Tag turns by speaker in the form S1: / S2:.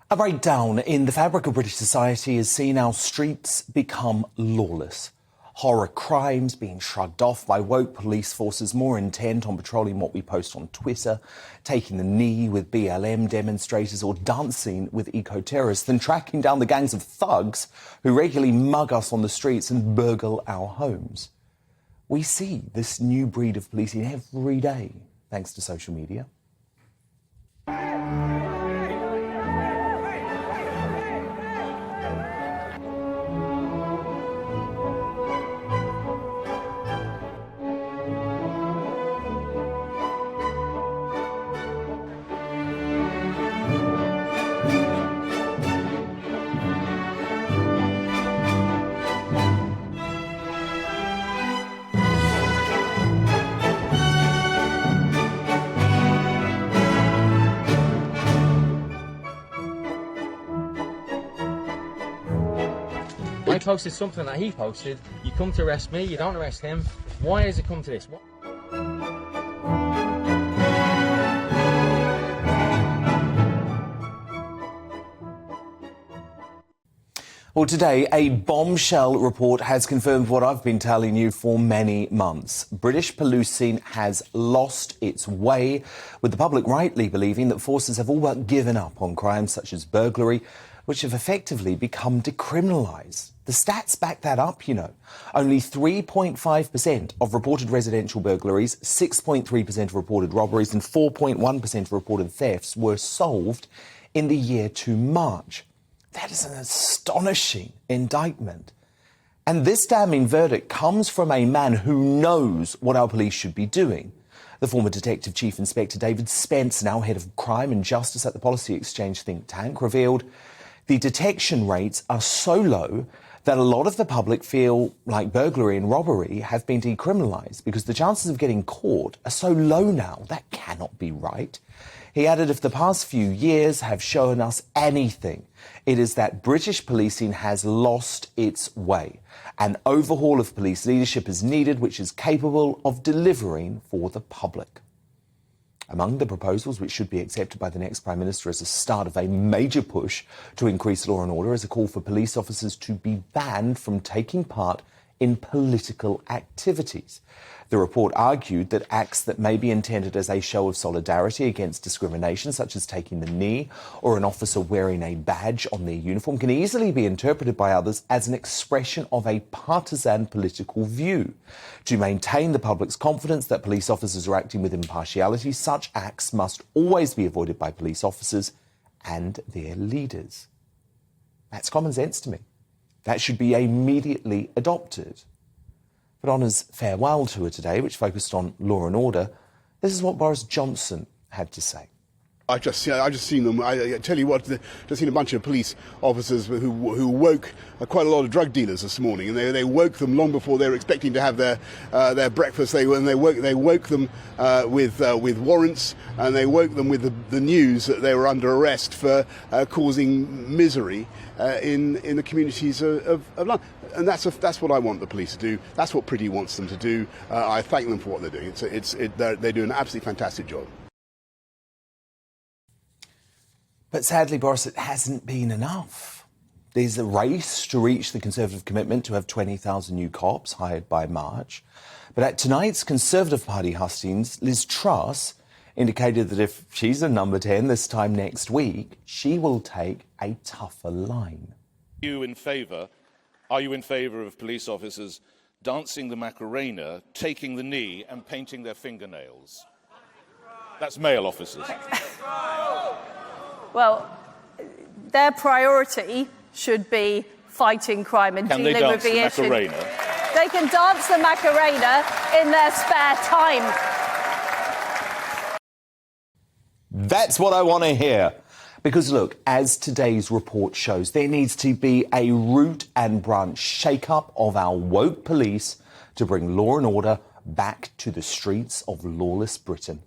S1: A breakdown in the fabric of British society has seen our streets become lawless. Horror crimes being shrugged off by woke police forces more intent on patrolling what we post on Twitter, taking the knee with BLM demonstrators or dancing with eco-terrorists than tracking down the gangs of thugs who regularly mug us on the streets and burgle our homes. We see this new breed of policing every day, thanks to social media.
S2: I posted something that he posted. You come to arrest me, you don't arrest him. Why has it come to this?
S1: Well, today, a bombshell report has confirmed what I've been telling you for many months. British policing has lost its way, with the public rightly believing that forces have all but given up on crimes such as burglary, which have effectively become decriminalised. The stats back that up, you know. Only 3.5% of reported residential burglaries, 6.3% of reported robberies and 4.1% of reported thefts were solved in the year to March. That is an astonishing indictment. And this damning verdict comes from a man who knows what our police should be doing. The former Detective Chief Inspector David Spence, now head of crime and justice at the Policy Exchange think tank, revealed the detection rates are so low that a lot of the public feel like burglary and robbery have been decriminalised because the chances of getting caught are so low now. That cannot be right. He added, if the past few years have shown us anything, it is that British policing has lost its way. An overhaul of police leadership is needed, which is capable of delivering for the public. Among the proposals which should be accepted by the next Prime Minister as a start of a major push to increase law and order is a call for police officers to be banned from taking part in political activities. The report argued that acts that may be intended as a show of solidarity against discrimination, such as taking the knee or an officer wearing a badge on their uniform, can easily be interpreted by others as an expression of a partisan political view. To maintain the public's confidence that police officers are acting with impartiality, such acts must always be avoided by police officers and their leaders. That's common sense to me. That should be immediately adopted. But on his farewell tour today, which focused on law and order, this is what Boris Johnson had to say.
S3: I just seen them. I tell you what, just seen a bunch of police officers who woke quite a lot of drug dealers this morning, and they woke them long before they were expecting to have their breakfast. They woke them with warrants, and they woke them with the news that they were under arrest for causing misery in the communities of London. And that's what I want the police to do. That's what Pretty wants them to do. I thank them for what they're doing. They do an absolutely fantastic job.
S1: But sadly, Boris, it hasn't been enough. There's a race to reach the Conservative commitment to have 20,000 new cops hired by March. But at tonight's Conservative Party hustings, Liz Truss indicated that if she's a number 10 this time next week, she will take a tougher line.
S4: Are you in favour of police officers dancing the Macarena, taking the knee and painting their fingernails? That's male officers.
S5: Well, their priority should be fighting crime and dealing with the issue.
S4: Can they dance the Macarena?
S5: They can dance the Macarena in their spare time.
S1: That's what I want to hear. Because, look, as today's report shows, there needs to be a root and branch shake-up of our woke police to bring law and order back to the streets of lawless Britain.